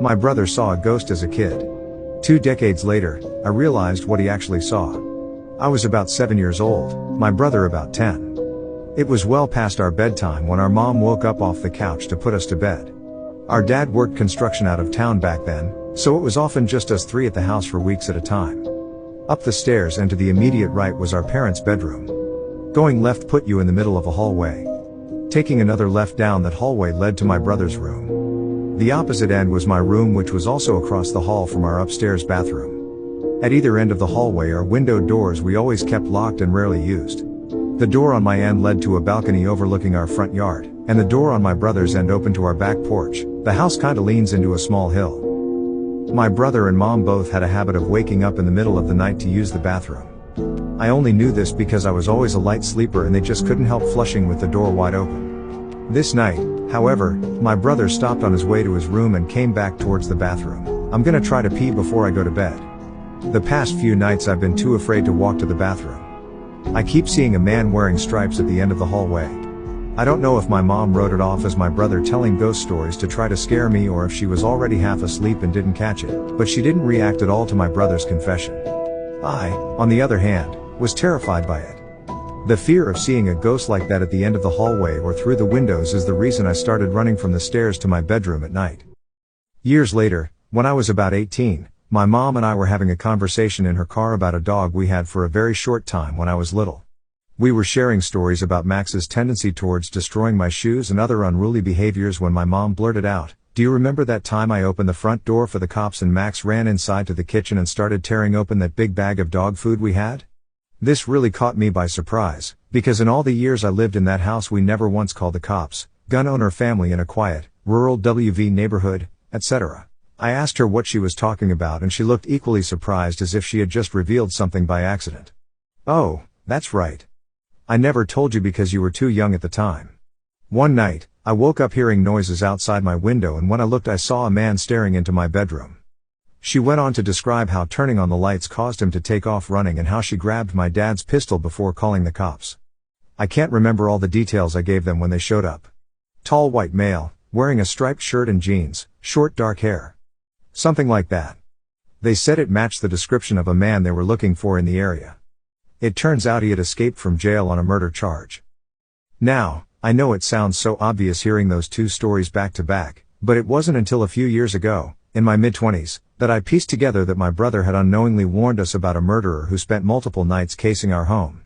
My brother saw a ghost as a kid. 2 decades later, I realized what he actually saw. I was about 7 years old, my brother about 10. It was well past our bedtime when our mom woke up off the couch to put us to bed. Our dad worked construction out of town back then, so it was often just us three at the house for weeks at a time. Up the stairs and to the immediate right was our parents' bedroom. Going left put you in the middle of a hallway. Taking another left down that hallway led to my brother's room. The opposite end was my room, which was also across the hall from our upstairs bathroom. At either end of the hallway are window doors we always kept locked and rarely used. The door on my end led to a balcony overlooking our front yard, and the door on my brother's end opened to our back porch. The house kinda leans into a small hill. My brother and mom both had a habit of waking up in the middle of the night to use the bathroom. I only knew this because I was always a light sleeper and they just couldn't help flushing with the door wide open. This night, however, my brother stopped on his way to his room and came back towards the bathroom. "I'm gonna try to pee before I go to bed. The past few nights I've been too afraid to walk to the bathroom. I keep seeing a man wearing stripes at the end of the hallway." I don't know if my mom wrote it off as my brother telling ghost stories to try to scare me or if she was already half asleep and didn't catch it, but she didn't react at all to my brother's confession. I, on the other hand, was terrified by it. The fear of seeing a ghost like that at the end of the hallway or through the windows is the reason I started running from the stairs to my bedroom at night. Years later, when I was about 18, my mom and I were having a conversation in her car about a dog we had for a very short time when I was little. We were sharing stories about Max's tendency towards destroying my shoes and other unruly behaviors when my mom blurted out, "Do you remember that time I opened the front door for the cops and Max ran inside to the kitchen and started tearing open that big bag of dog food we had?" This really caught me by surprise, because in all the years I lived in that house we never once called the cops, gun owner family in a quiet, rural WV neighborhood, etc. I asked her what she was talking about and she looked equally surprised as if she had just revealed something by accident. "Oh, that's right. I never told you because you were too young at the time. One night, I woke up hearing noises outside my window and when I looked I saw a man staring into my bedroom." She went on to describe how turning on the lights caused him to take off running and how she grabbed my dad's pistol before calling the cops. I can't remember all the details I gave them when they showed up. Tall white male, wearing a striped shirt and jeans, short dark hair. Something like that. They said it matched the description of a man they were looking for in the area. It turns out he had escaped from jail on a murder charge. Now, I know it sounds so obvious hearing those two stories back to back, but it wasn't until a few years ago, in my mid-20s, that I pieced together that my brother had unknowingly warned us about a murderer who spent multiple nights casing our home.